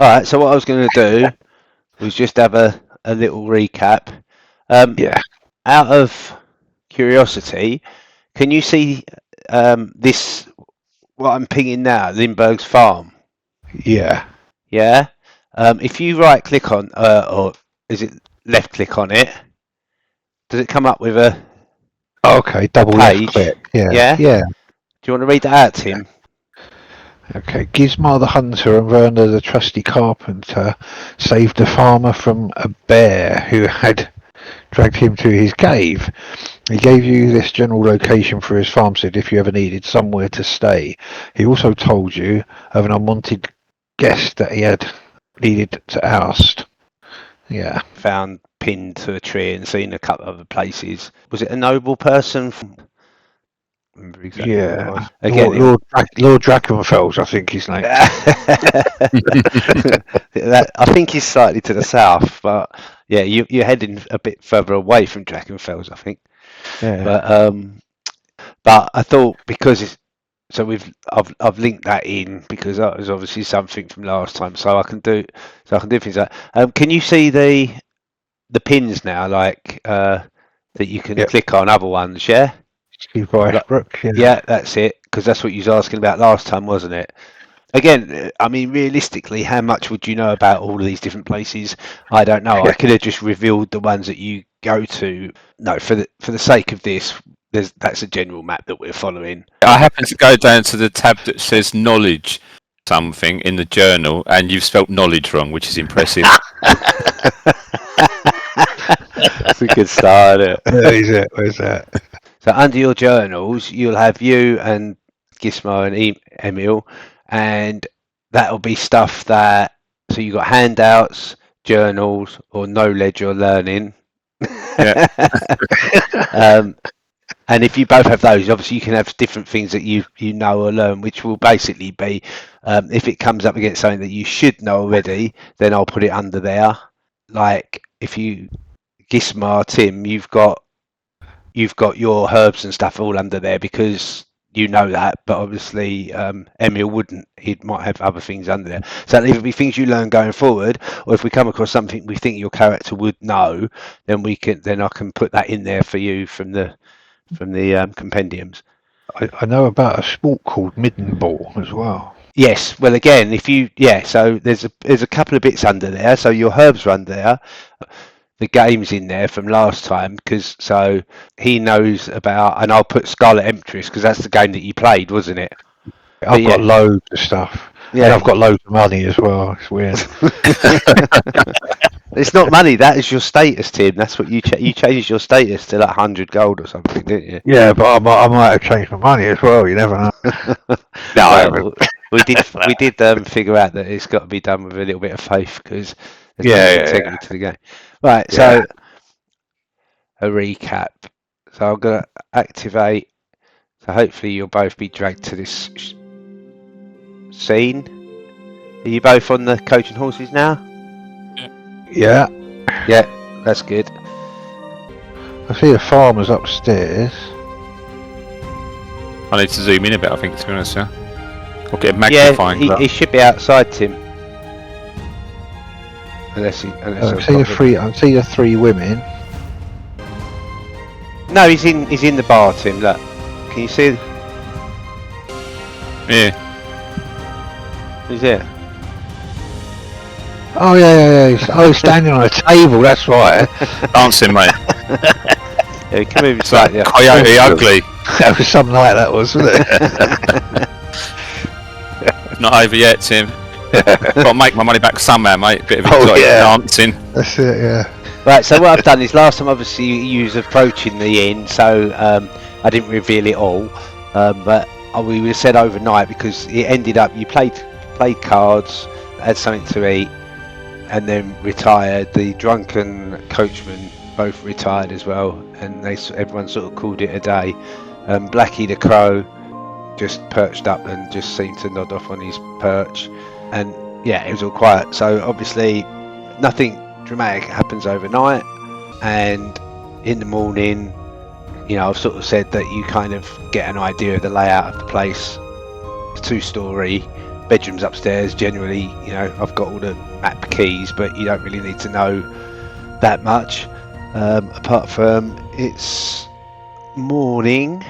right, so what I was going to do was just have a little recap. Yeah. Out of curiosity, can you see this, what I'm pinging now, Lindbergh's farm? Yeah. Yeah? If you right click on, or is it left click on it, does it come up with a Okay, double left page? click. Yeah. Yeah? Yeah. Do you want to read that out, Tim? Okay, Gizmo the hunter and Werner the trusty carpenter saved the farmer from a bear who had dragged him to his cave. He gave you this general location for his farm, said if you ever needed somewhere to stay. He also told you of an unwanted guest that he had needed to oust. Yeah. Found pinned to a tree and seen a couple of other places. Was it a noble person? Remember exactly what it was. Again, Lord Drakenfels, I think his name. I think he's slightly to the south, but yeah, you're heading a bit further away from Drakenfels, I think. Yeah. But I thought because I've linked that in because that was obviously something from last time, so I can do things like. Can you see the pins now, like that you can click on other ones? Yeah. Yeah, that's it. Because that's what you was asking about last time, wasn't it? Again, I mean, realistically, how much would you know about all of these different places? I don't know. I could have just revealed the ones that you go to. No, for the sake of this, that's a general map that we're following. I happen to go down to the tab that says knowledge something in the journal, and you've spelt knowledge wrong, which is impressive. That's a good start, isn't it? Where's that? So under your journals, you'll have you and Gizmo and Emil, and that'll be stuff that. So you got handouts, journals, or knowledge or learning. Yeah. And if you both have those, obviously you can have different things that you know or learn, which will basically be if it comes up against something that you should know already, then I'll put it under there. Like if you Gizmo, Tim, you've got your herbs and stuff all under there because you know that, but obviously Emil wouldn't. He might have other things under there. So it'll either be things you learn going forward, or if we come across something we think your character would know, then I can put that in there for you from the compendiums. I know about a sport called midden ball as well. Yes, well again, so there's a couple of bits under there. So your herbs are under there. The game's in there from last time because so he knows about, and I'll put Scarlet Emptress because that's the game that you played, wasn't it? I've got loads of stuff. Yeah, and I've got loads of money as well. It's weird. It's not money. That is your status, Tim. That's what you changed your status to like 100 gold or something, didn't you? Yeah, but I might have changed my money as well. You never know. No, I haven't. We did figure out that it's got to be done with a little bit of faith because there's integrity to the game. Right, so a recap. So I'm gonna activate. So hopefully you'll both be dragged to this scene. Are you both on the coach and horses now? Yeah. Yeah, that's good. I see the farmer's upstairs. I need to zoom in a bit, I think, to be honest, yeah. Or get a magnifying glass. He should be outside, Tim. I see the three women. No, he's in the bar, Tim. Look, can you see? Yeah. Who's there? Oh yeah. He's standing on a table. That's right. Dancing, mate. Yeah, he can move slightly. Coyote ugly. That was something like that, wasn't it? Not over yet, Tim. Got to make my money back somehow, mate. Bit of exotic dancing. That's it, yeah. Right, so what I've done is last time obviously you was approaching the inn, so I didn't reveal it all, but we were said overnight because it ended up you played cards, had something to eat, and then retired. The drunken coachman both retired as well, and everyone sort of called it a day. Blackie the Crow just perched up and just seemed to nod off on his perch, and yeah, it was all quiet. So obviously nothing dramatic happens overnight, and in the morning, you know, I've sort of said that you kind of get an idea of the layout of the place. It's 2-story, bedroom's upstairs. Generally, I've got all the map keys, but you don't really need to know that much. Apart from it's morning,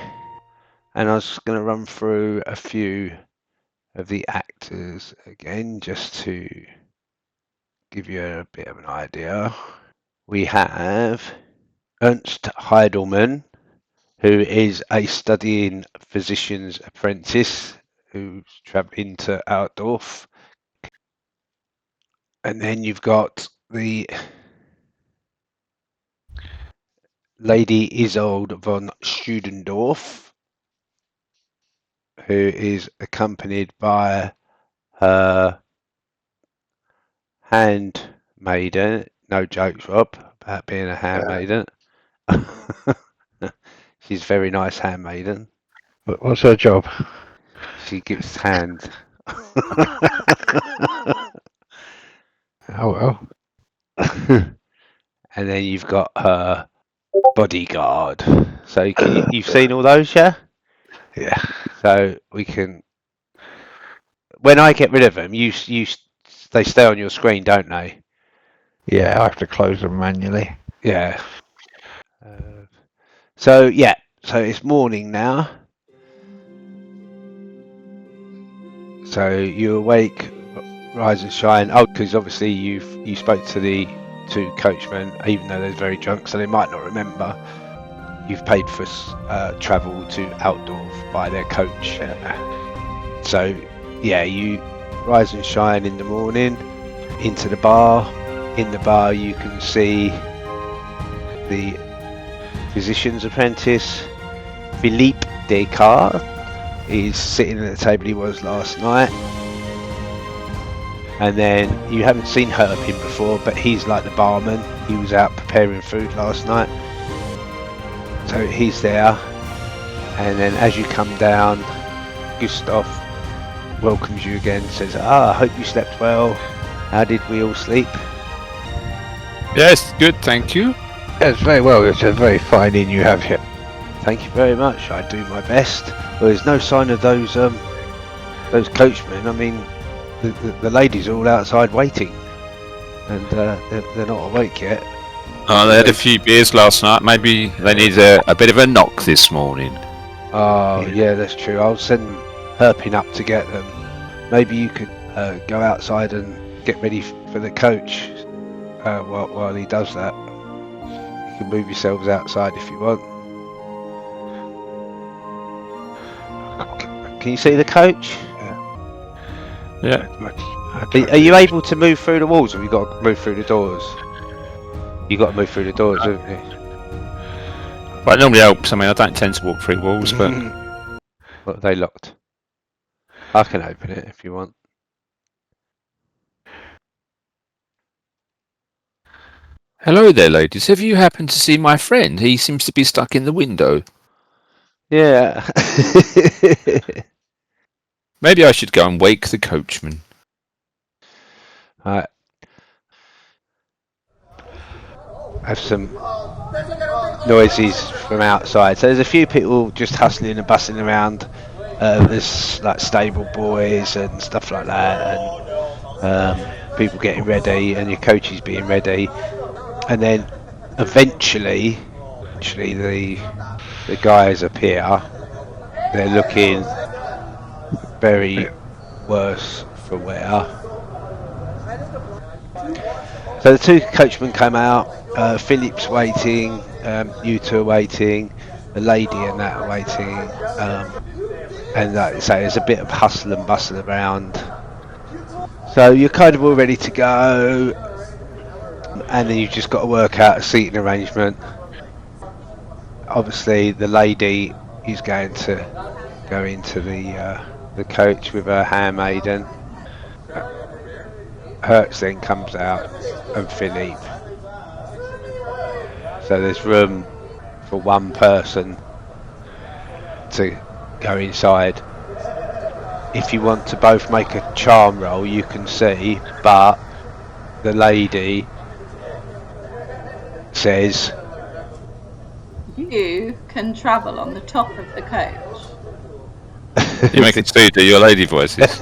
and I was going to run through a few of the actors again, just to give you a bit of an idea. We have Ernst Heidelmann, who is a studying physician's apprentice who's travelling to Altdorf. And then you've got the Lady Isolde von Studendorf, who is accompanied by her handmaiden. No jokes, Rob, about being a handmaiden. She's a very nice handmaiden. What's her job? She gives hand. Oh well. And then you've got her bodyguard. So you've seen all those, yeah? Yeah. So we can. When I get rid of them, they stay on your screen, don't they? Yeah, I have to close them manually. Yeah. So it's morning now. So you awake, rise and shine. Oh, because obviously you spoke to the two coachmen, even though they're very drunk, so they might not remember. You've paid for travel to Altdorf by their coach. So you rise and shine in the morning into the bar. In the bar you can see the physician's apprentice Philippe Descartes. He's sitting at the table he was last night. And then you haven't seen Herpin before, but he's like the barman. He was out preparing food last night. So he's there. And then as you come down, Gustav welcomes you again, says, I hope you slept well. How did we all sleep? Yes, good, thank you. Yes, very well. It's a very fine inn you have here. Thank you very much. I do my best. Well, there's no sign of those coachmen. I mean, the ladies are all outside waiting, and they're not awake yet. Oh, they had a few beers last night. Maybe they need a bit of a knock this morning. Oh, yeah, that's true. I'll send Herpin up to get them. Maybe you could go outside and get ready for the coach while he does that. You can move yourselves outside if you want. Can you see the coach? Yeah. Are you able to move through the walls, or have you got to move through the doors? You got to move through the doors, haven't you? Well, it normally helps. I mean, I don't tend to walk through walls, but... What, are they locked? I can open it if you want. Hello there, ladies. Have you happened to see my friend? He seems to be stuck in the window. Yeah. Maybe I should go and wake the coachman. Right. Have some noises from outside. So there's a few people just hustling and bustling around. There's like stable boys and stuff like that, and people getting ready, and your coach is being ready. And then eventually the guys appear. They're looking very worse for wear. So the two coachmen come out. Philip's waiting. You two are waiting. The lady and that are waiting. And like I say, there's a bit of hustle and bustle around. So you're kind of all ready to go. And then you've just got to work out a seating arrangement. Obviously, the lady is going to go into the coach with her handmaiden. Hertz then comes out, and Philippe. So there's room for one person to go inside. If you want to both make a charm roll, you can see, but the lady says, You can travel on the top of the coach. You make it too, do your lady voices?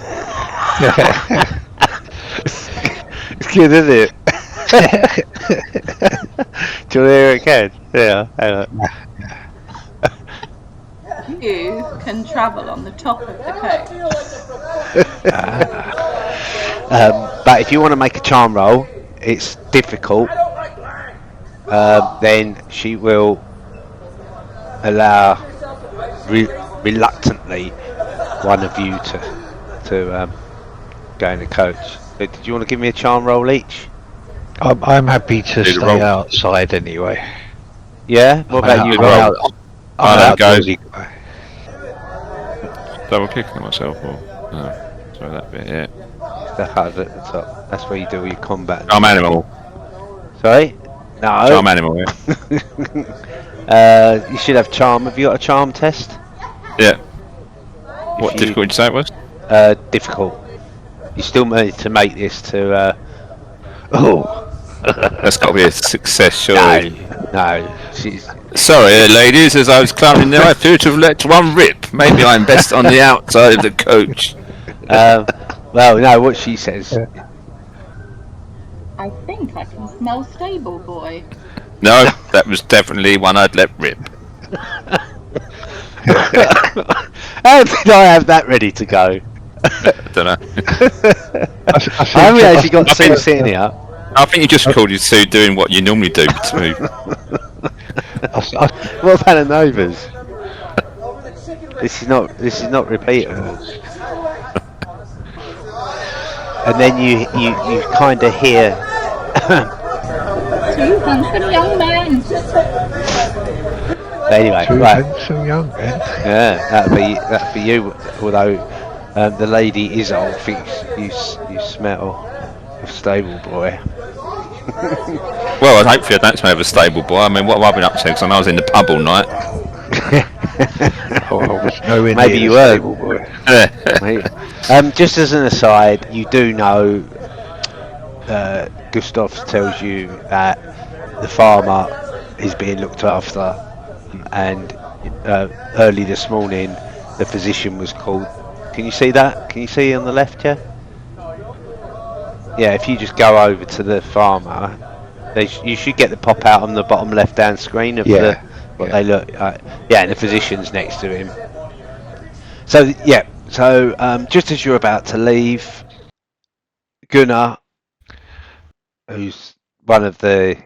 It's good, isn't it? Do you want to hear it again? Yeah, hang on. You can travel on the top of the coach. But if you want to make a charm roll, it's difficult. Then she will allow reluctantly one of you to go in the coach. But did you want to give me a charm roll each? I'm happy to Do the stay roll. outside anyway. Yeah. What about you, Do the Rob? roll. I'm I'll an go. outdoorsy guy. Double clicking on myself. Or sorry, that bit. Yeah. The HUD at the top. That's where you do all your combat. Charm animal. Sorry. No. Charm animal. Yeah. You should have charm. Have you got a charm test? Yeah. If What you- difficult did you say it was? Difficult. You still need to make this to. That's got to be a success, surely. No. She's. Sorry, ladies, as I was climbing there, I appear to have let one rip. Maybe I'm best on the outside of the coach. Well, no. What she says. I think I can smell stable boy. No, that was definitely one I'd let rip. How did I have that ready to go? I don't know. I haven't actually got two sitting here. I think you just called you two doing what you normally do to me. What about the neighbours? This is not repeatable. And then you kind of hear. 200 young men. Anyway, Two right. handsome young men. Yeah, that'd be you. Although the lady is old, thinks you smell of stable boy. Well, hopefully I don't smell of a stable boy. I mean, what have I been up to? Because I know I was in the pub all night. Oh, I was nowhere Maybe near you the were. stable boy. Just as an aside, you do know Gustav tells you that the farmer is being looked after, and early this morning the physician was called. Can you see that? Can you see on the left here? Yeah, if you just go over to the farmer, you should get the pop out on the bottom left hand screen of they look like. Yeah, and the physician's next to him. So yeah, just as you're about to leave, Gunnar, who's one of the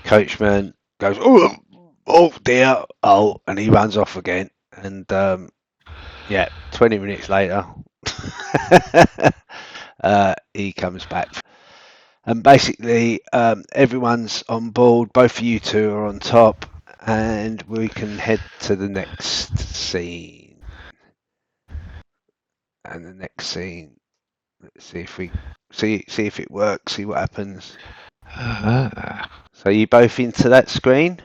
coachmen, goes, oh dear, and he runs off again. And 20 minutes later, he comes back. And basically, everyone's on board. Both of you two are on top, and we can head to the next scene. And the next scene, let's see if we see if it works. See what happens. So you both into that screen.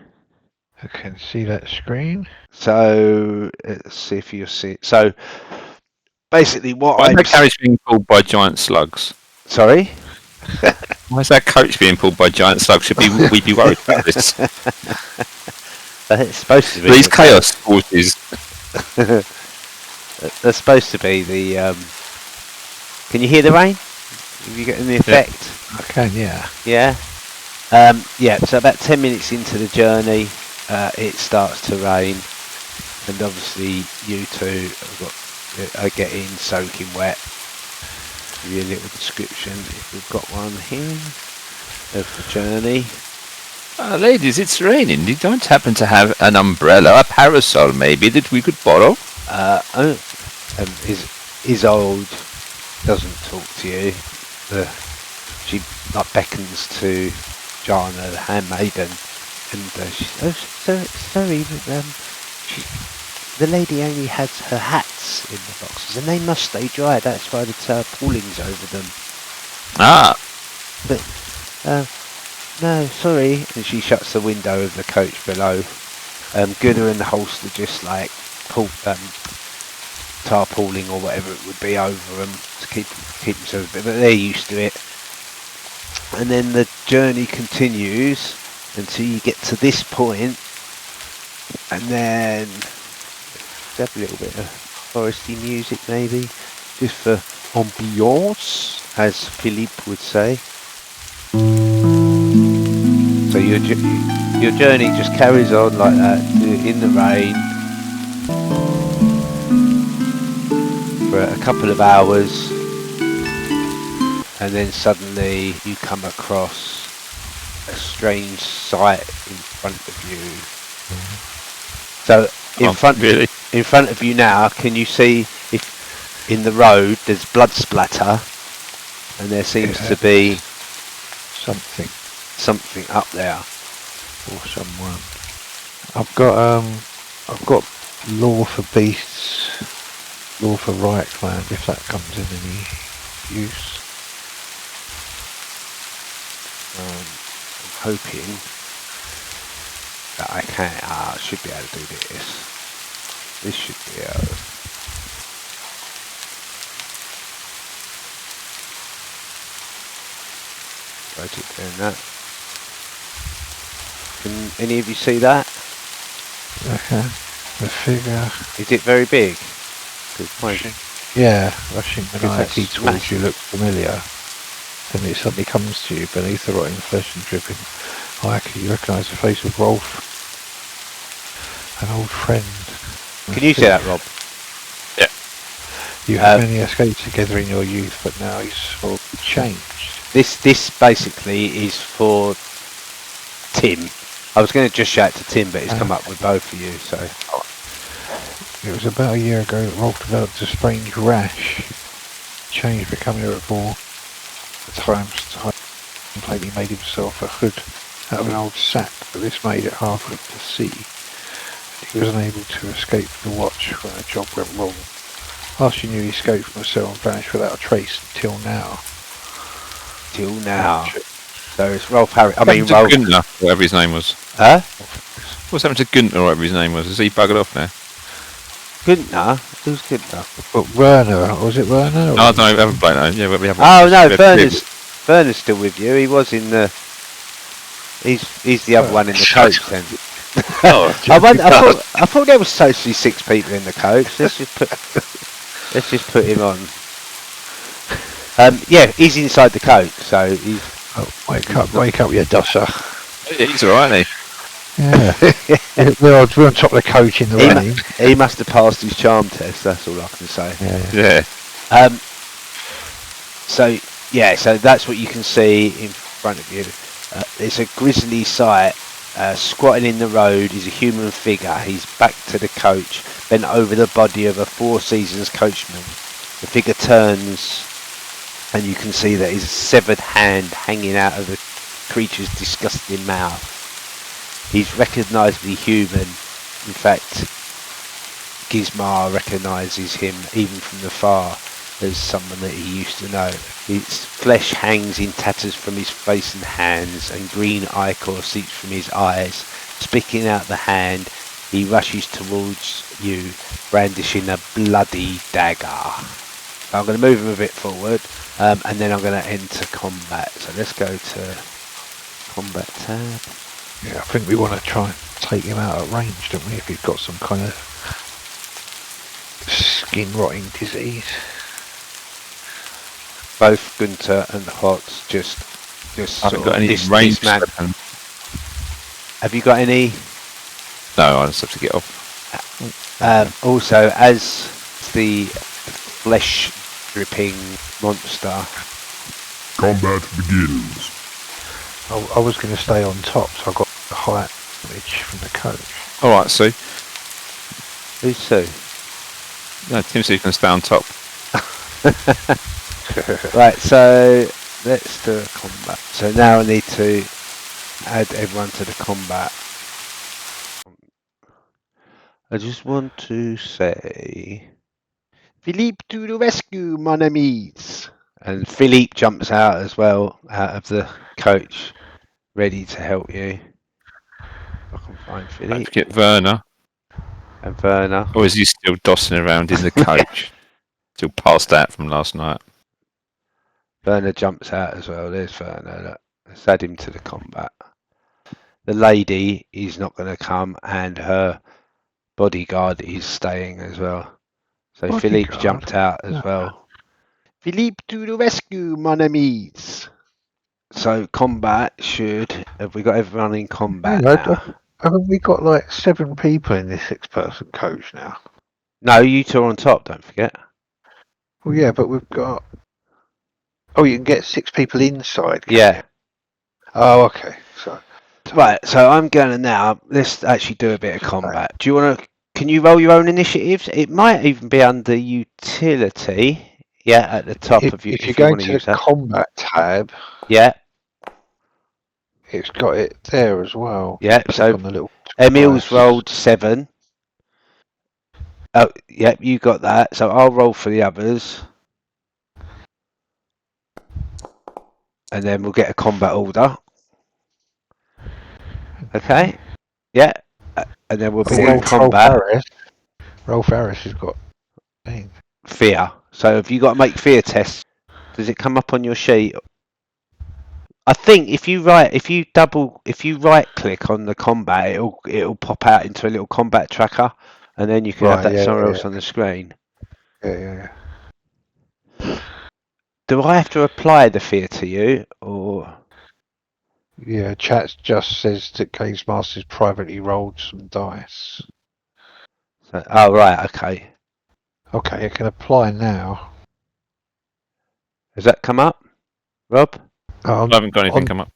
I can see that screen. So let's see if you see. So basically, Why is that carriage being pulled by giant slugs? Sorry. Why is that coach being pulled by giant slugs? We'd be worried about this. It's supposed to be. These chaos forces. That's supposed to be the. Can you hear the rain? Have you getting the effect? I can, yeah. Yeah. So about 10 minutes into the journey, it starts to rain, and obviously you two are getting soaking wet. Give you a little description if we've got one here of the journey. Ladies, it's raining. You don't happen to have an umbrella, a parasol maybe, that we could borrow? Isolde doesn't talk to you. She beckons to Jana, the handmaiden, and she says, sorry, the lady only has her hats in the boxes, and they must stay dry. That's why the tarpaulins over them. Ah. But, no, sorry. And she shuts the window of the coach below. Gunnar and the holster just tarpauling or whatever it would be over them to keep themselves, but they're used to it. And then the journey continues until you get to this point, and then have a little bit of foresty music maybe, just for ambiance, as Philippe would say. So your journey just carries on like that in the rain for a couple of hours, and then suddenly you come across a strange sight in front of you. So in front of you now, can you see if in the road there's blood splatter, and there seems to be something up there or someone. I've got law for beasts, law for riot clan, if that comes in any use. I'm hoping that I can. I should be able to do this. This should be able. Right, it doing that. Can any of you see that? Okay. The figure. Is it very big? Yeah, rushing maniacally that's towards massive. you look familiar. Then it suddenly comes to you beneath the rotting flesh and dripping ike. You recognise the face of Rolf, an old friend. Can you see that, Rob? Yeah. You had many escapes together in your youth, but now he's all changed. This basically is for Tim. I was going to just shout to Tim, but it's come up with both of you. So it was about a year ago that Rolf developed a strange rash, changed, becoming irritable. At times, completely made himself a hood out of an old sack, but this made it hard for him to see. He was unable to escape the watch when a job went wrong. Last you knew, he escaped from the cell and vanished without a trace until now. Till now. So it's Rolf Harry. I mean, Rolf. Günther, whatever his name was. Huh? What's happened to Günther, or whatever his name was? Is he buggered off now? Günther? Who's Günther? But Werner, was it Werner? No, I don't know, we haven't played that. Yeah, we haven't. Oh no, Werner's still with you. He was in the. He's the other one in the coach then. I thought there was totally 6 people in the coach. Let's just put him on. Yeah, he's inside the coach, so he's. Oh, wake up, you dosser. He's alright, isn't he? Yeah. we're on top of the coach in the rain. He must have passed his charm test. That's all I can say. Yeah. So that's what you can see in front of you. It's a grisly sight. Squatting in the road is a human figure. He's back to the coach, bent over the body of a Four Seasons coachman. The figure turns, and you can see that his severed hand hanging out of the creature's disgusting mouth. He's recognisably human. In fact, Gizmar recognises him even from afar as someone that he used to know. His flesh hangs in tatters from his face and hands, and green ichor seeps from his eyes. Spitting out the hand, he rushes towards you, brandishing a bloody dagger. I'm going to move him a bit forward, and then I'm going to enter combat. So let's go to combat tab. Yeah, I think we want to try and take him out at range, don't we? If he's got some kind of skin rotting disease. Both Günther and Hotz just I haven't got any range. Have you got any? No, I just have to get off. Also, as the flesh dripping monster, combat begins. I was going to stay on top, so I got the height damage from the coach. Alright, Sue. Who's Sue? No, Tim said you can stay on top. Right, so let's do a combat. So now I need to add everyone to the combat. I just want to say, Philippe to the rescue, mon amis! And Philippe jumps out as well, out of the coach, ready to help you. I can find Don't Philippe. forget Werner. And Werner. Or is he still dossing around in the coach? Still passed out from last night. Werner jumps out as well. There's Werner. Look. Let's add him to the combat. The lady is not going to come, and her bodyguard is staying as well. So Bodyguard? Philippe's jumped out as well. Philippe to the rescue, mon amis. So combat should... Have we got everyone in combat now? Haven't we got like 7 people in this 6-person coach now? No, you two are on top, don't forget. Well, yeah, but we've got... Oh, you can get 6 people inside, can Yeah. you? Oh, okay. So, Right, so I'm going to now... Let's actually do a bit of combat. Do you want to... Can you roll your own initiatives? It might even be under utility. Yeah, at the top of you, if you if you go want to into use the that. combat tab, Yeah, it's got it there as well. yeah. Click So on the little Emil's device. rolled 7. Oh, yep, you got that. So I'll roll for the others. And then we'll get a combat order. Okay? Yeah. And then we'll begin combat. Rolf Harris has got thing. Fear. So have you got to make fear tests? Does it come up on your sheet? I think if you right click on the combat, it'll pop out into a little combat tracker, and then you can have Right, that yeah, somewhere yeah, else on the screen. yeah. Do I have to apply the fear to you, or? Yeah, chat just says that Games Master's privately rolled some dice. Oh right, okay. Okay, it can apply now. Has that come up, Rob? I haven't got anything come up.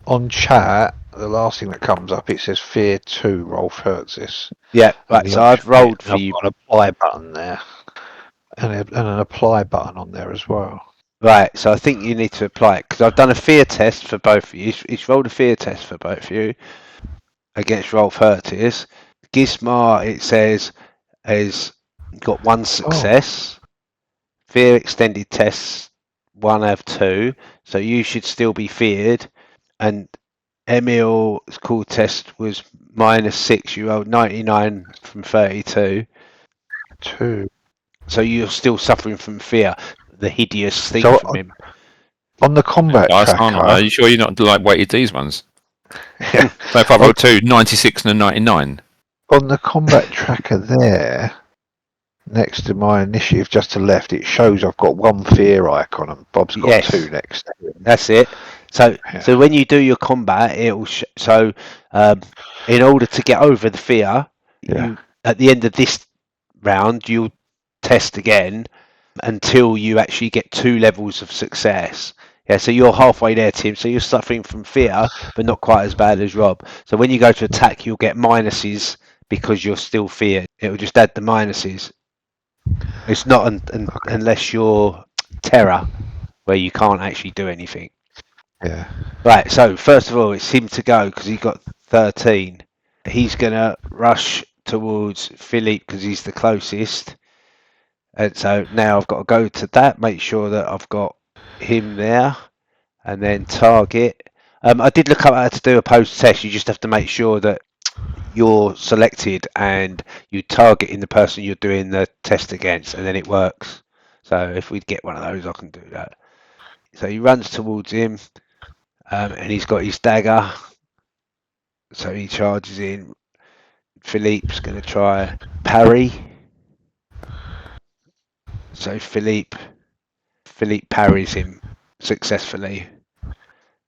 On chat, the last thing that comes up, it says Fear 2, Rolf Hertzis. Yeah, right. So I've rolled for you. I've got an apply button there. And an apply button on there as well. Right, so I think you need to apply it because I've done a fear test for both of you. He's rolled a fear test for both of you against Rolf Hertis. Gizmar, it says, has got 1 success. Fear extended tests 1 out of 2, so you should still be feared. And Emil's call test was -6. You rolled 99 from 32. 2. So you're still suffering from fear, the hideous thing from him. On the combat tracker... Are you sure you're not like weighted these ones? Yeah. So if I roll 2, 96 and a 99. On the combat tracker there, next to my initiative, just to the left, it shows I've got 1 fear icon and Bob's got 2 next to him. That's it. So when you do your combat, it'll in order to get over the fear, you at the end of this round you'll test again until you actually get 2 levels of success. Yeah, so you're halfway there, Tim. So you're suffering from fear, but not quite as bad as Rob. So when you go to attack, you'll get minuses because you're still feared. It'll just add the minuses. It's not unless you're terror, where you can't actually do anything. Yeah. Right, so first of all, it's him to go because he got 13. He's going to rush towards Philippe because he's the closest. And so now I've got to go to that, make sure that I've got him there, and then target. I did look up how to do a post test. You just have to make sure that you're selected and you target in the person you're doing the test against, and then it works. So if we get one of those, I can do that. So he runs towards him, and he's got his dagger. So he charges in. Philippe's going to try parry. So Philippe parries him successfully.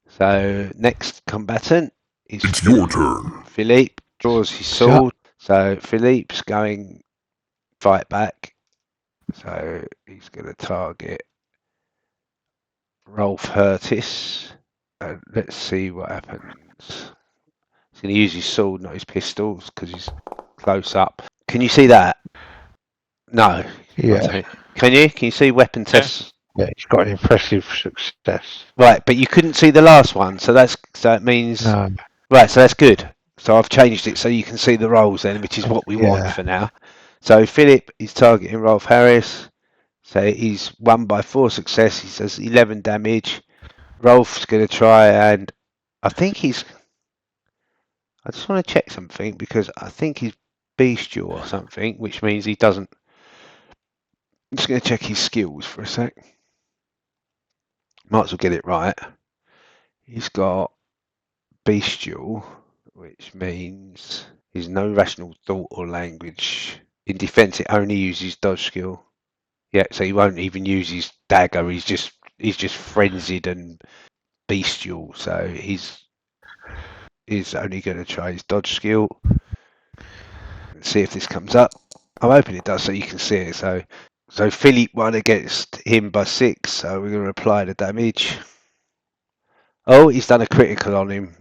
So next combatant is It's your turn. Philippe draws his sword. So Philippe's going fight back. So he's going to target Rolf Hertis. Let's see what happens. He's going to use his sword, not his pistols, because he's close up. Can you see that? No. Yeah. Can you? Can you see weapon tests? Yeah, he's got an impressive success. Right, but you couldn't see the last one, so it means No. right. So that's good. So I've changed it so you can see the rolls then, which is what we want for now. So Philip is targeting Rolf Harris. So he's won by 4 success. He does 11 damage. Rolf's going to try and I just want to check something because I think he's bestial or something, which means he doesn't. I'm just going to check his skills for a sec. Might as well get it right. He's got bestial, which means he's no rational thought or language. In defense, it only uses dodge skill. Yeah, so he won't even use his dagger. He's just frenzied and bestial. So he's only going to try his dodge skill. Let's see if this comes up. I'm hoping it does, so you can see it. So Philippe won against him by 6. So we're going to apply the damage. Oh, he's done a critical on him.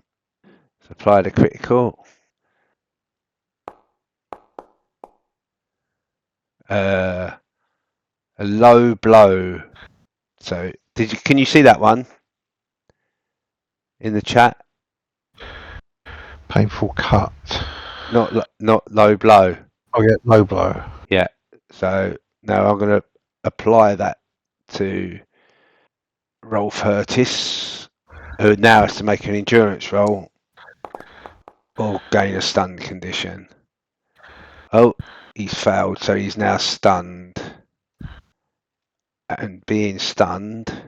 So apply the critical. A low blow. So can you see that one in the chat? Painful cut. Not low blow. Oh yeah, low blow. Yeah. So now I'm going to apply that to Rolf Hurtis, who now has to make an endurance roll or gain a stunned condition. Oh, he's failed, so he's now stunned. And being stunned,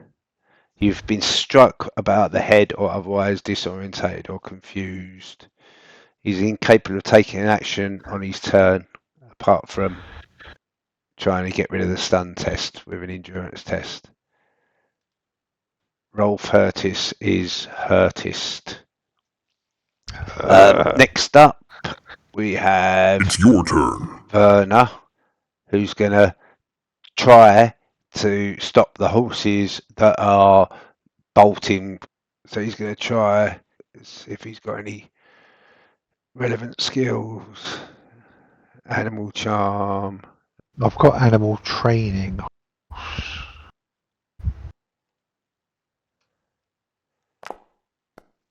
you've been struck about the head or otherwise disorientated or confused. He's incapable of taking an action on his turn, apart from trying to get rid of the stun test with an endurance test. Rolf Hurtis is Hurtist. Next up, we have It's your turn. Werner, who's going to try to stop the horses that are bolting. So he's going to try see if he's got any relevant skills. Animal charm. I've got animal training.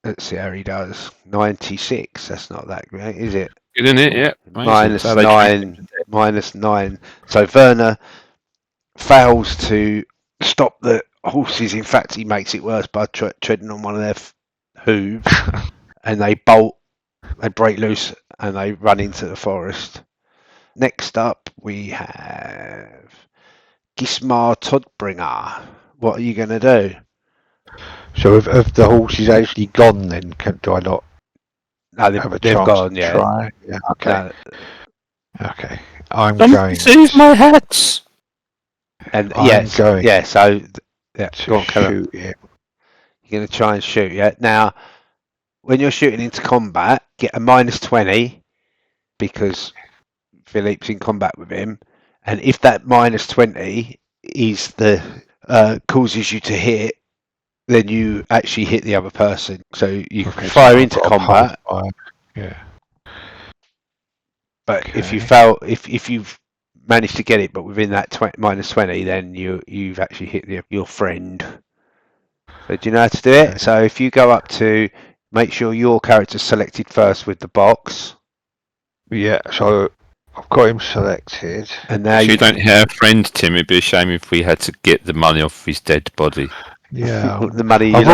Let's see how he does. 96. That's not that great, is it? Good in it, yeah. Minus So they 9. Minus 9. So Werner fails to stop the horses. In fact, he makes it worse by treading on one of their hooves, and they bolt. They break loose and they run into the forest. Next up, we have Gismar Todbringer. What are you going to do? So if the horse is actually gone, then do I not No, have a they've chance gone, to yeah. try? Yeah. Okay. No, Okay. I'm Somebody going. sees my hats. and I'm yes, going yeah. So yeah, to go on, carry on. shoot him. You're going to try and shoot, yeah. Now, when you're shooting into combat, get a minus 20 because Philippe's in combat with him, and if that minus 20 is the causes you to hit, then you actually hit the other person. So you can fire into combat. Yeah. But if Okay. you fail, if you've managed to get it, but within that minus 20, then you've actually hit your friend. So do you know how to do it? Okay. So if you go up to make sure your character's selected first with the box, Yeah. So I've got him selected. and now If you you don't hit our friend Tim, it'd be a shame if we had to get the money off his dead body. Yeah. the money. I've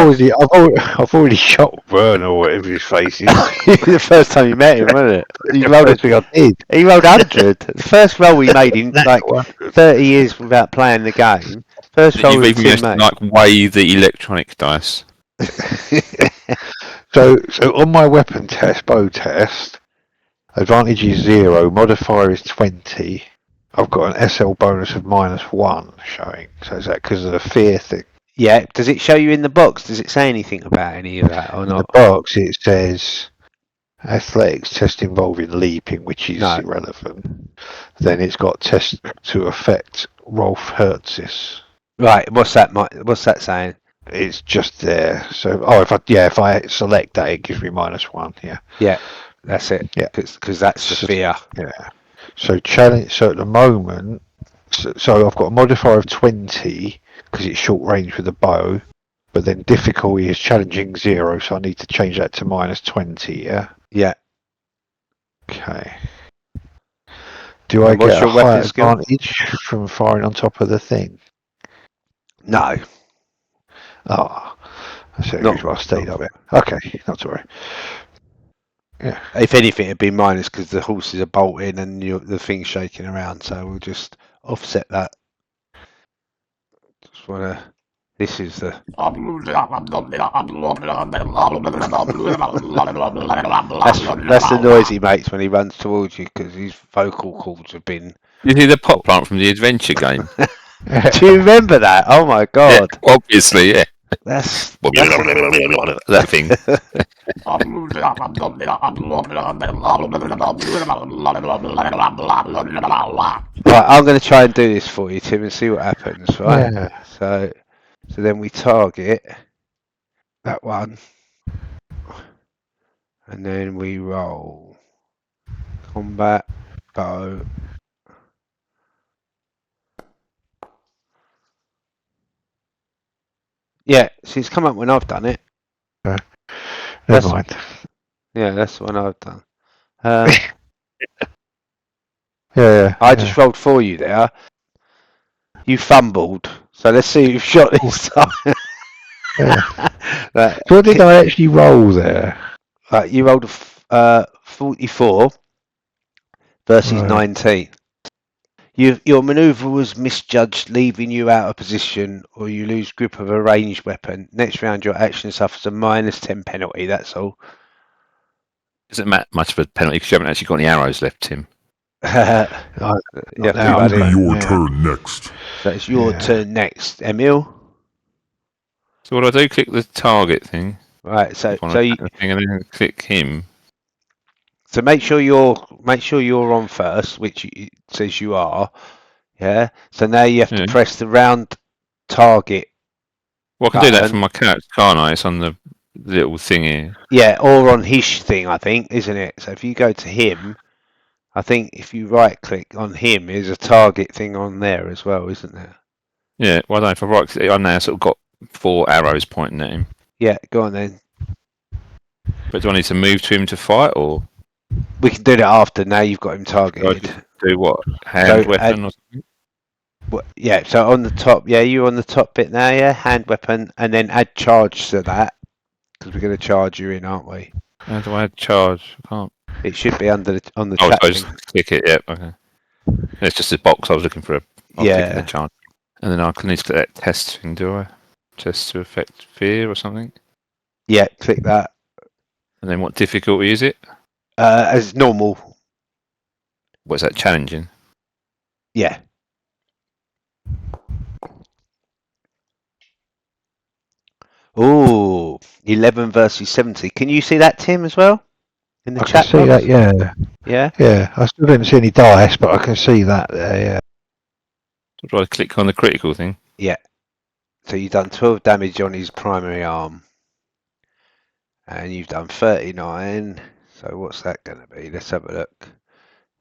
already shot Werner or whatever his face is. The first time you met him, wasn't it? He rolled First thing I did. He rolled 100. The first roll we made in That like one. 30 years without playing the game. First roll You've with even Tim used to mate. like weigh the electronic dice. So on my weapon test, bow test, advantage is 0, modifier is 20. I've got an SL bonus of -1 showing. So is that because of the fear thing? Yeah. Does it show you in the box? Does it say anything about any of that or In the not? box it says athletics test involving leaping, which is No. irrelevant. Then it's got test to affect Rolf Hertzis. Right. What's that saying? It's just there. So if I select that, it gives me -1. Yeah. Yeah. That's it. Yeah. Because that's the fear. Yeah. So challenge. So at the moment, so I've got a modifier of 20 because it's short range with a bow, but then difficulty is challenging 0, so I need to change that to -20. Yeah. Yeah. Okay. Do I And what's get a your weapon high skill? advantage from firing on top of the thing? No. That's the Not- reason why I stayed not- up. Okay, not to worry. Yeah. If anything, it'd be minus because the horses are bolting and the thing's shaking around. So we'll just offset that. Just wanna. This is the. That's the noise he makes when he runs towards you because his vocal cords have been. You see the pot plant from the adventure game? Do you remember that? Oh my Yeah, god. obviously, yeah. That's That thing. Right, I'm going to try and do this for you, Tim, and see what happens, right? Yeah. So then we target that one, and then we roll combat bow. Yeah, see, it's come up when I've done it. Never That's- mind. Yeah, that's the one I've done. Yeah. I just rolled for you there. You fumbled, so let's see who shot this time. Yeah. Right, So what did I actually roll there? right, you rolled a 44 versus Right. 19. Your manoeuvre was misjudged, leaving you out of position, or you lose grip of a ranged weapon. Next round, your action suffers a -10 penalty. That's all. Isn't much of a penalty because you haven't actually got any arrows left, Tim. Yeah, now, It'll be buddy. your Yeah. turn next. So it's your Yeah. turn next, Emil. So what do I do? Click the target thing. Right. So Click on so the you, thing and then click him. so make sure you're on first, which it says you are. Yeah. So now you have to Yeah. press the round target. Well, I can do that button. from my character, can't I? It's on the little thing here. Yeah, or on his thing, I think, isn't it? So if you go to him, I think if you right click on him, there's a target thing on there as well, isn't there? Yeah. Well, I don't know if I right click. I now sort of got 4 arrows pointing at him. Yeah, go on then. But do I need to move to him to fight, or We can do that after. Now you've got him do I targeted. just do what? Hand So, weapon or something? Yeah, so on the top, yeah, you're on the top bit now, yeah, hand weapon, and then add charge to that because we're going to charge you in, aren't we? How do I add charge? I can't. It should be on the Oh, chat so I thing. just click it. Yep. Okay. It's just a box I was looking for. I'll click in the Yeah, charge, and then I can need to click that test thing. Do I? Test to affect fear or something? yeah, click that. And then what difficulty is it? As normal, What's that challenging? yeah. Oh, 11 versus 70. Can you see that, Tim, as well? In the I can chat see box? that, yeah. Yeah? Yeah. I still didn't see any dice, but I can see that there, yeah. So do I click on the critical thing? Yeah. So you've done 12 damage on his primary arm. And you've done 39. So what's that going to be? Let's have a look.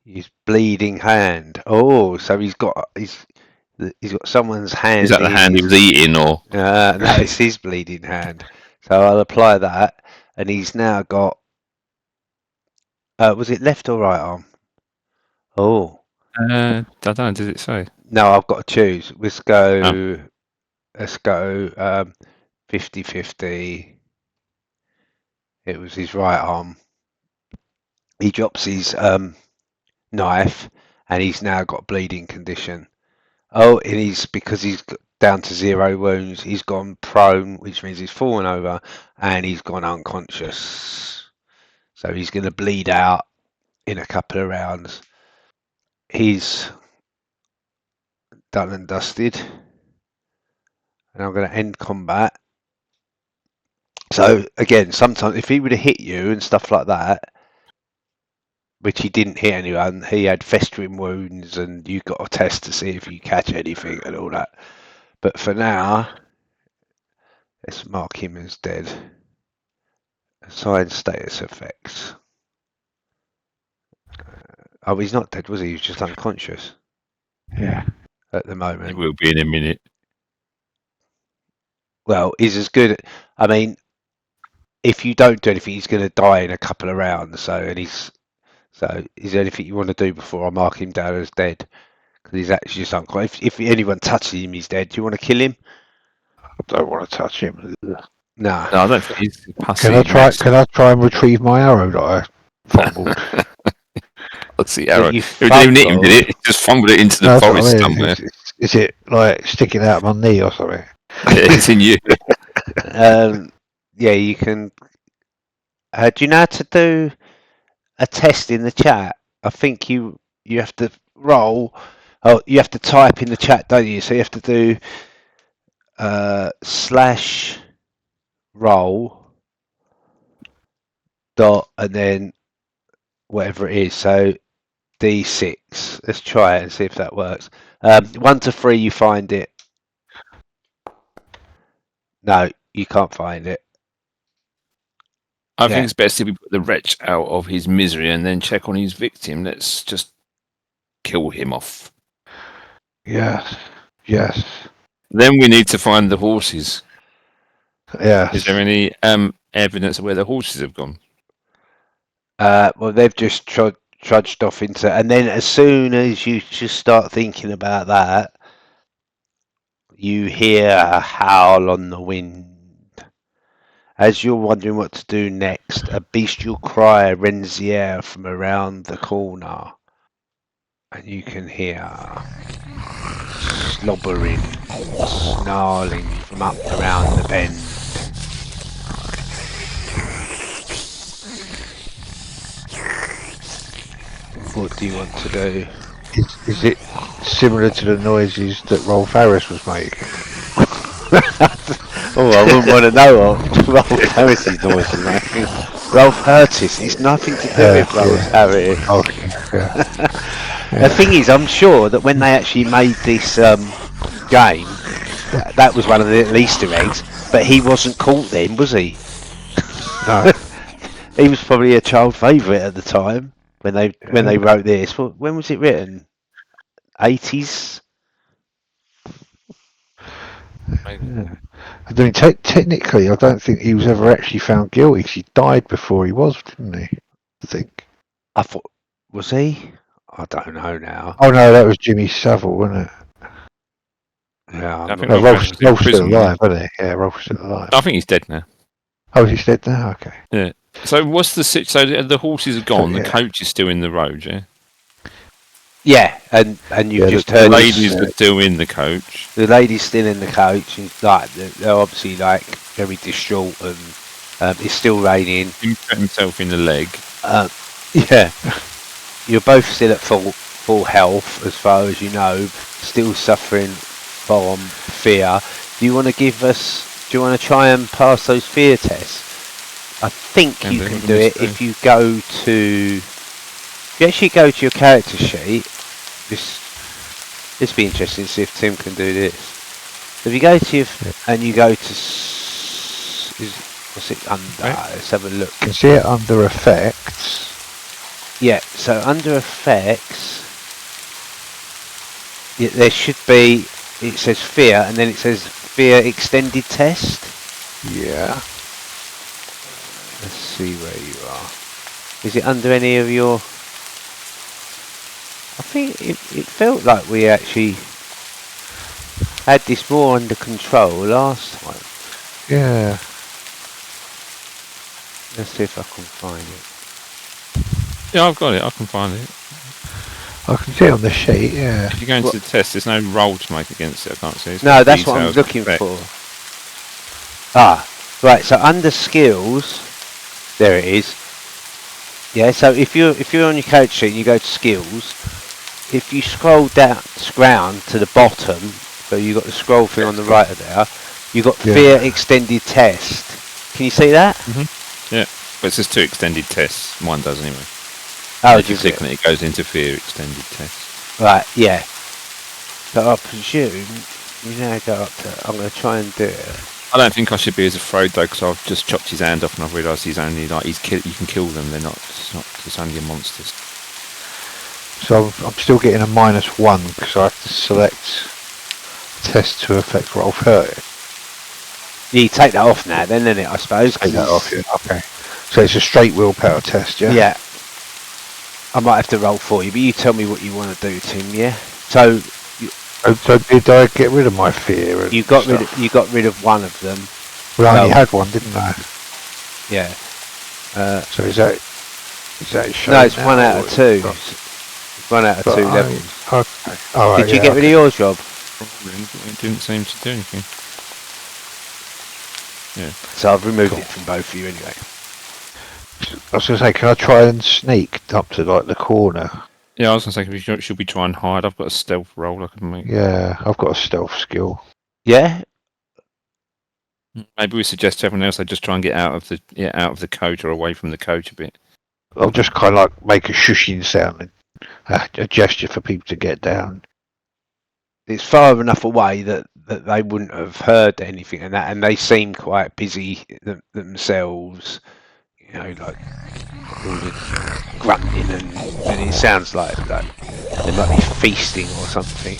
His bleeding hand. Oh, so he's got someone's hand. Is that the in hand he his- was eating, or No, it's his bleeding hand. So I'll apply that, and he's now got. Was it left or right arm? Oh I don't know. Does it say? no, I've got to choose. Let's go. 50-50. It was his right arm. He drops his knife, and he's now got bleeding condition. Oh, and because he's down to 0 wounds, he's gone prone, which means he's fallen over, and he's gone unconscious. So he's going to bleed out in a couple of rounds. He's done and dusted, and I'm going to end combat. So again, sometimes if he would have hit you and stuff like that, which he didn't hit anyone, he had festering wounds, and you got a test to see if you catch anything and all that. But for now, let's mark him as dead. Assign status effects. Oh, he's not dead, was he? He was just unconscious Yeah. at the It moment. will be in a minute. Well, he's as good. I mean, if you don't do anything, he's going to die in a couple of rounds. So is there anything you want to do before I mark him down as dead? Because he's actually just unconscious. If anyone touches him, he's dead. Do you want to kill him? I don't want to touch him. Nah. No, I don't think he's pussy. Can I try and retrieve my arrow that I fumbled? Let's see, arrow. You It didn't even hit him, fumbled. did it? He just fumbled it into the That's what I forest mean. somewhere. Is it like sticking out my knee or something? It's in you. Yeah, you can. Do you know how to do a test in the chat? I think you have to roll. Oh, you have to type in the chat, don't you? So you have to do /roll dot and then whatever it is. So D6. Let's try it and see if that works. 1 to 3, you find it. No, you can't find it. I Yeah. think it's best if we put the wretch out of his misery and then check on his victim. Let's just kill him off. Yes. Yes. Then we need to find the horses. Yes. Is there any evidence of where the horses have gone? Well, they've just trudged off into, and then as soon as you just start thinking about that, you hear a howl on the wind. As you're wondering what to do next, a bestial cry rends the air from around the corner, and you can hear slobbering, snarling from up around the bend. What do you want to do? Is it similar to the noises that Rolf Harris was making? Oh, I wouldn't want to know what Rolf Harris's noise is making. Rolf Curtis, it's nothing to do with Rolf Harris. Oh, yeah. The thing is, I'm sure that when they actually made this game, that was one of the little Easter eggs, but he wasn't caught then, was he? No. He was probably a child favourite at the time when they wrote this. Well, when was it written? 80s? Yeah. I mean, technically, I don't think he was ever actually found guilty because he died before he was, didn't he? I think. I thought, was he? I don't know now. Oh no, that was Jimmy Savile, wasn't it? Yeah, I think No, Rolf Rolf's Harris is in still prison, alive, isn't he? Yeah, Rolf's still alive. I think he's dead now. Oh, he's dead now. Okay. Yeah. So what's the so the horses are gone. Yeah. The coach is still in the road. Yeah. yeah, and you've Yeah, just The heard ladies are still in the coach. the lady's still in the coach, and like they're obviously like very distraught, and it's still raining. He cut himself in the leg. Yeah, you're both still at full health as far as you know, still suffering from fear. Do you want to give us? Do you want to try and pass those fear tests? I think And you then can what do do we it say? if you go to. If you actually go to your character sheet. This be interesting to see if Tim can do this. So if you go to your and you go to what's it under? Right. Let's have a look. You can see it under effects. Yeah, so under effects, there should be. It says fear, and then it says fear extended test. Yeah. Let's see where you are. Is it under any of your? I think it felt like we actually had this more under control last time. Yeah. Let's see if I can find it. Yeah, I've got it. I can find it. I can see it on the sheet. Yeah. If you go into the test, there's no roll to make against it. I can't see. It's No, got that's what I'm details looking effect. for. Ah, right. So under skills, there it is. Yeah. So if you're on your character sheet and you go to skills, if you scroll down to the bottom, so you got the scroll thing on the right of there, you got fear extended test. Can you see that? Yeah, but it says 2 extended tests. Mine does anyway. Oh, If you does click it? on it, it goes into fear extended test. Right. Yeah. So I presume you now go up to. I'm going to try and do it. I don't think I should be as afraid though, because I've just chopped his hand off and I've realised he's only like you can kill them. They're not. It's only a monsters. So I'm still getting a -1 because I have to select test to affect Rolf hurt. Yeah, you take that off now, then, isn't it? I suppose. Take that off. Yeah. Okay. So it's a straight willpower test. Yeah. Yeah. I might have to roll for you, but you tell me what you want to do, Tim. Yeah. So So did I get rid of my fear? And you got stuff? you got rid of one of them. Well, I only well- had one, didn't I? Yeah. So is that shown No, it's now, 1 out or of is 2. it not? It's 1 out of But 2 I- levels. Okay. All right, Did you yeah, get rid of yours, Rob? It didn't seem to do anything. Yeah. So I've removed Cool. it from both of you anyway. I was going to say, can I try and sneak up to like the corner? Yeah, I was going to say, should we try and hide? I've got a stealth roll I can make. Yeah, I've got a stealth skill. Yeah. Maybe we suggest to everyone else they just try and get out of the coach or away from the coach a bit. I'll just kind of like make a shushing sound and a gesture for people to get down. It's far enough away that they wouldn't have heard anything and they seem quite busy themselves. You know, like all the grunting and it sounds like they might be feasting or something.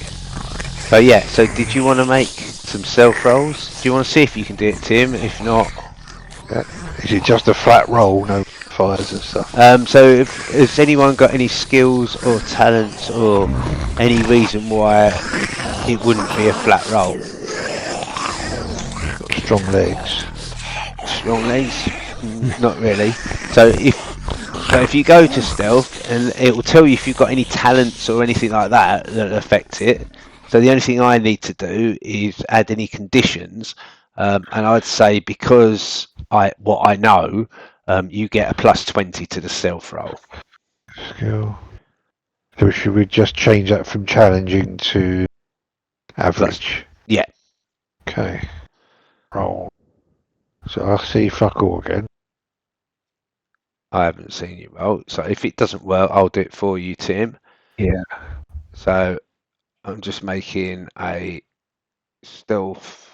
So yeah. So did you want to make some self rolls? Do you want to see if you can do it, Tim? If not, Is it just a flat roll, no fires and stuff? so has anyone got any skills or talents or any reason why it wouldn't be a flat roll? Got strong legs. Strong legs? Not really. So if you go to stealth, and it will tell you if you've got any talents or anything like that that affect it. So the only thing I need to do is add any conditions, and I'd say because what I know, you get a plus 20 to the stealth roll. Skill. So should we just change that from challenging to average? Yeah. Okay. Roll. So I see fuck all again. I haven't seen you roll, so if it doesn't work, I'll do it for you, Tim. Yeah. So I'm just making a stealth.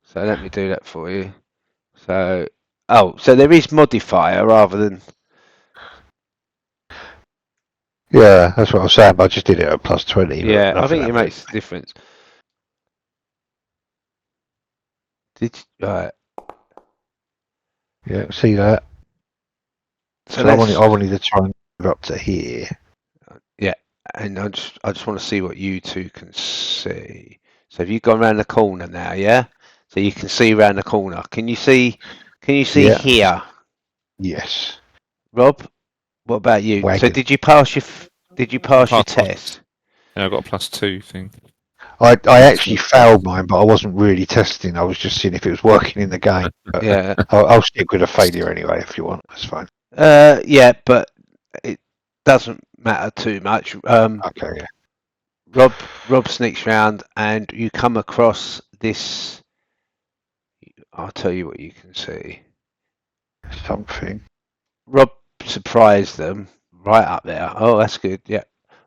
So let me do that for you. So, so there is modifier rather than. Yeah, that's what I was saying, but I just did it at plus 20. But Yeah, I nothing think it happened. makes a difference. Right. Yeah, see that? So So I let's. wanted to try and move up to here. Yeah, and I just want to see what you two can see. So have you gone around the corner now? Yeah. So you can see around the corner. Can you see? Can you see Yeah. here, Yes. Rob? What about you? So Wagon. did you pass your test? Yeah, I've got a +2 thing. I actually failed mine, but I wasn't really testing. I was just seeing if it was working in the game. But Yeah. I'll stick with a failure anyway if you want. That's fine. Yeah, but it doesn't matter too much. Okay. Yeah. Rob sneaks round, and you come across this. I'll tell you what you can see. Something. Rob surprised them right up there. Oh, that's good. Yeah.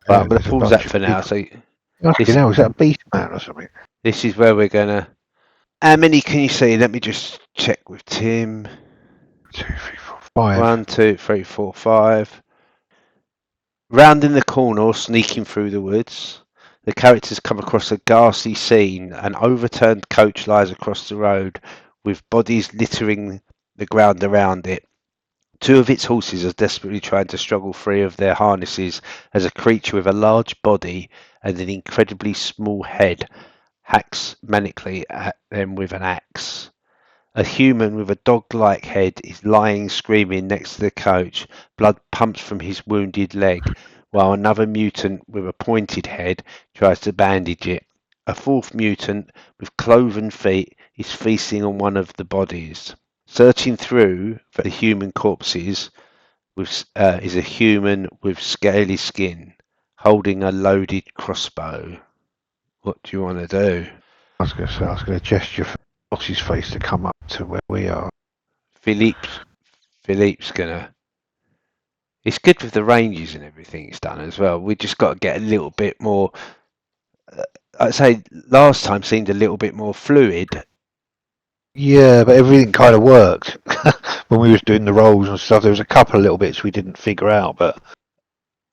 Right, I'm going to There's a pause bunch that of for now. people. So Fucking hell, is that a beast man or something? this is where we're gonna. How many can you see? Let me just check with Tim. 2, 3, 4, 5. 1, 2, 3, 4, 5. Rounding the corner or sneaking through the woods, the characters come across a ghastly scene. An overturned coach lies across the road, with bodies littering the ground around it. Two of its horses are desperately trying to struggle free of their harnesses as a creature with a large body and an incredibly small head hacks manically at them with an axe. A human with a dog-like head is lying screaming next to the coach. Blood pumps from his wounded leg, while another mutant with a pointed head tries to bandage it. A fourth mutant with cloven feet is feasting on one of the bodies. Searching through for the human corpses is a human with scaly skin, holding a loaded crossbow. What do you want to do? I was going to say, I was going to gesture for what's his face to come up to where we are. Philippe's gonna. It's good with the ranges and everything it's done as well. We just got to get a little bit more. I'd say last time seemed a little bit more fluid. Yeah, but everything kind of worked when we was doing the rolls and stuff. There was a couple of little bits we didn't figure out, but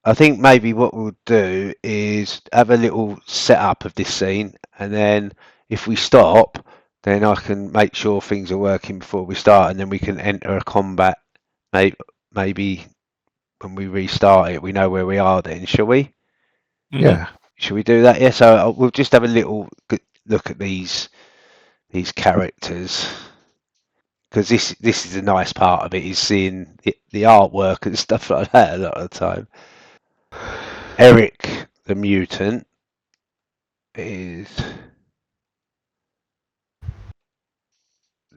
I think maybe what we'll do is have a little setup of this scene, and then if we stop, then I can make sure things are working before we start, and then we can enter a combat. Maybe when we restart it, we know where we are. Then, shall we? yeah. Should we do that? Yeah. So we'll just have a little look at these characters, because this is a nice part of it, is seeing the artwork and stuff like that a lot of the time. Eric the mutant is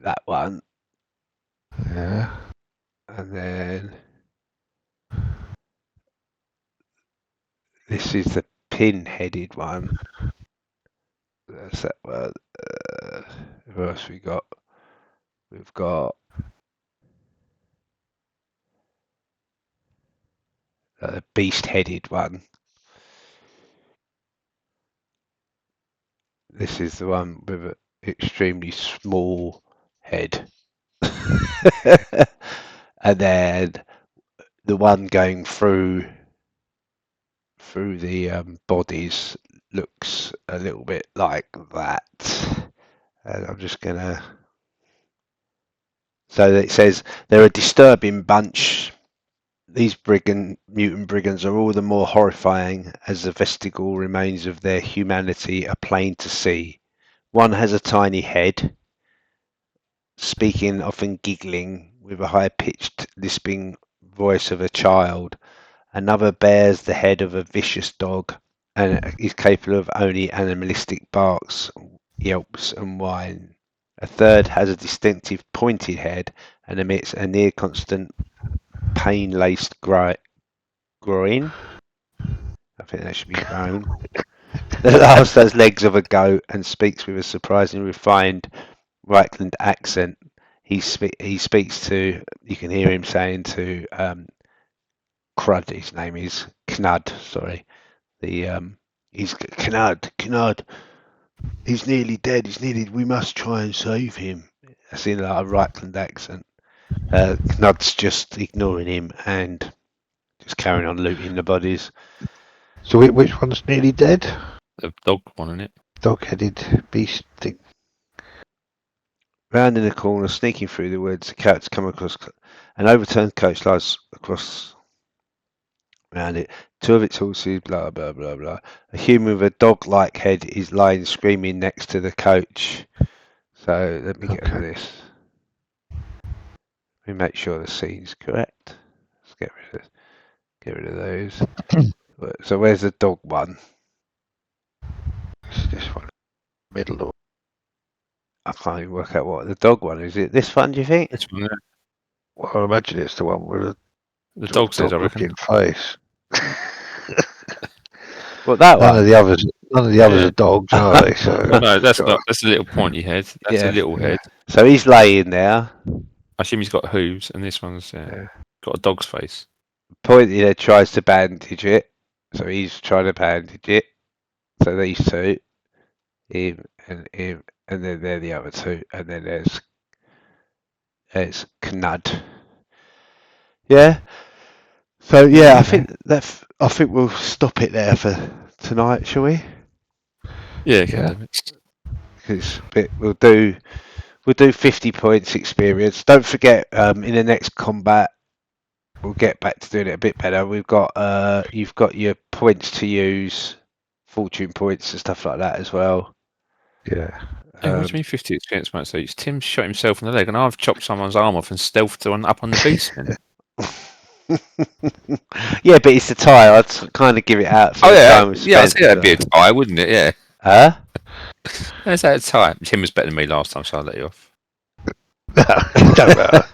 that one, Yeah. and then This is the pin-headed one. That's that one. Who else we got? We've got the beast-headed one. This is the one with an extremely small head. And then the one going through the bodies looks a little bit like that. And I'm just gonna. So it says they're a disturbing bunch. These mutant brigands are all the more horrifying as the vestigial remains of their humanity are plain to see. One has a tiny head, speaking, often giggling, with a high-pitched, lisping voice of a child. Another bears the head of a vicious dog and is capable of only animalistic barks, yelps, and whine. A third has a distinctive pointed head and emits a near constant pain-laced groan. I think that should be groan. The last has legs of a goat and speaks with a surprisingly refined Reichland accent. He speaks to, you can hear him saying to Crud, his name is Knud, sorry. He's Knud. He's nearly dead. We must try and save him. That's in a Reichland accent. Knud's just ignoring him and just carrying on looting the bodies. So which one's nearly dead? The dog one, isn't it? Dog-headed beast thing. Round in the corner, sneaking through the woods, the characters come across an overturned coach lies across around it. Two of its horses, blah, blah, blah, blah. A human with a dog-like head is lying screaming next to the coach. So let me get rid of this. Let me make sure the scene's correct. Let's get rid of those. So where's the dog one? It's this one. Middle of. I can't even work out what the dog one is. It this one? Do you think? This one, yeah. Well, I imagine it's the one with The dog's head, I reckon. dog-looking face. What, that None one? of the others are dogs, are they? So Well, no, that's not. That's a little pointy head. That's Yeah. a little head. So he's laying there. I assume he's got hooves, and this one's got a dog's face. Pointy head tries to bandage it. So he's trying to bandage it. So these two, him, and then they're the other two, and then there's Knud. Yeah. So yeah, I think we'll stop it there for tonight, shall we? Yeah, Yeah. Because we'll do 50 points experience. Don't forget, in the next combat, we'll get back to doing it a bit better. We've got you've got your points to use, fortune points and stuff like that as well. Yeah. Hey, what do you mean 50 experience, mate? So Tim shot himself in the leg, and I've chopped someone's arm off and stealthed up on the beast. Yeah, but it's the tie. I'd kind of give it out for the time we spent. I'd say that'd be a tie, wouldn't it? Yeah. Huh? Is that a tie? Tim was better than me last time, so I'll let you off. Don't matter.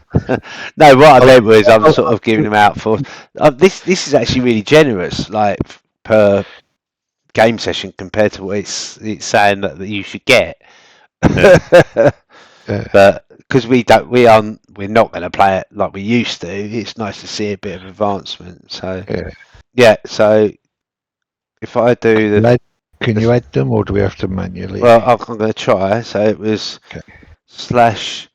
No, what I meant was I'm sort of giving them out for this is actually really generous, like per game session compared to what it's saying that you should get. Yeah. But because we're not going to play it like we used to, it's nice to see a bit of advancement. So yeah. So if I do can you add them, or do we have to manually? well, I'm going to try. So it was /exp.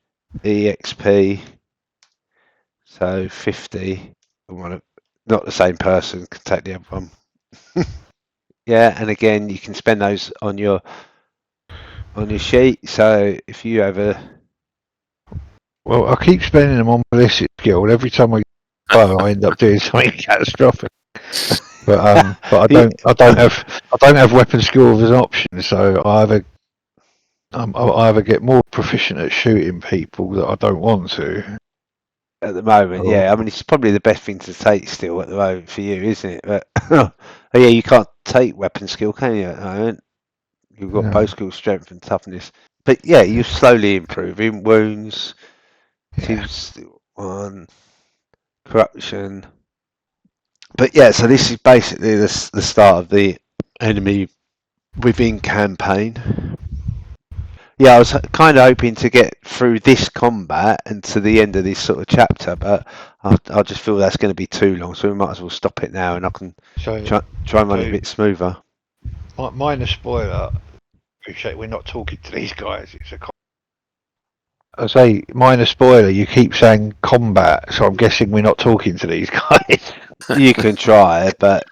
So 50. Not the same person. Can take the other one. Yeah, and again, you can spend those on your sheet. So if you have Well, I keep spending them on ballistic skill. Every time I I end up doing something catastrophic. But I don't have weapon skill as an option. So I either get more proficient at shooting people that I don't want to. at the moment, yeah. I mean, it's probably the best thing to take still at the moment for you, isn't it? But oh yeah, you can't take weapon skill, can you? At the moment, you've got both skill, strength, and toughness. But yeah, you're slowly improving. Wounds, Yeah. 1, corruption, But yeah, so this is basically the start of the Enemy Within campaign. Yeah, I was kind of hoping to get through this combat and to the end of this sort of chapter, but I just feel that's going to be too long, so we might as well stop it now, and I can So, try and run it a bit smoother. minor spoiler. Appreciate we're not talking to these guys. I say minor spoiler. You keep saying combat, so I'm guessing we're not talking to these guys. You can try, but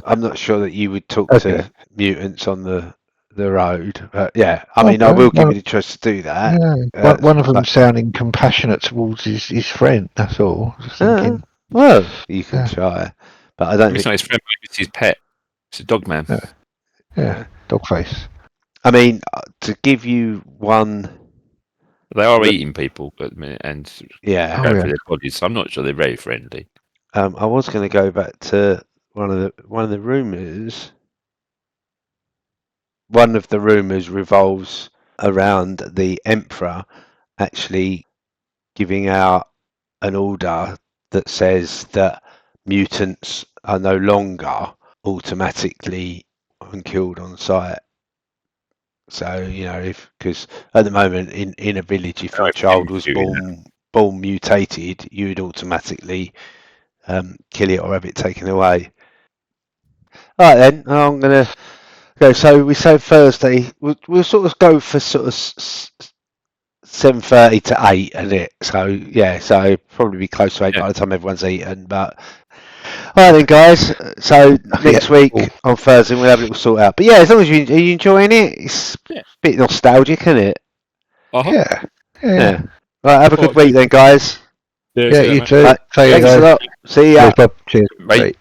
I'm not sure that you would talk to mutants on the road. But yeah, I mean, I will give you the choice to do that. Yeah, one of them sounding compassionate towards his friend. That's all. Just thinking. Well, you can try, but I don't It's think not his friend, maybe it's his pet. It's a dog man. Yeah, dog face. I mean, to give you one. They are eating people at the minute and Yeah. going for their bodies, so I'm not sure they're very friendly. I was going to go back to one of the rumours. One of the rumours revolves around the Emperor actually giving out an order that says that mutants are no longer automatically killed on sight. So, you know, because at the moment in a village, if your child was born mutated, you would automatically kill it or have it taken away. All right, then I'm gonna go. So we say Thursday. We'll sort of go for sort of 7:30 to 8, isn't it? So yeah, so probably be close to 8 by the time everyone's eaten. But all right then, guys. So next week on Thursday we'll have a little sort out. But yeah, as long as are you enjoying it, it's a bit nostalgic, isn't it? Yeah. Right, have a good week then, guys. Yeah, you too. Right, thanks a lot. See ya. Cheers, Bob. Cheers. Right.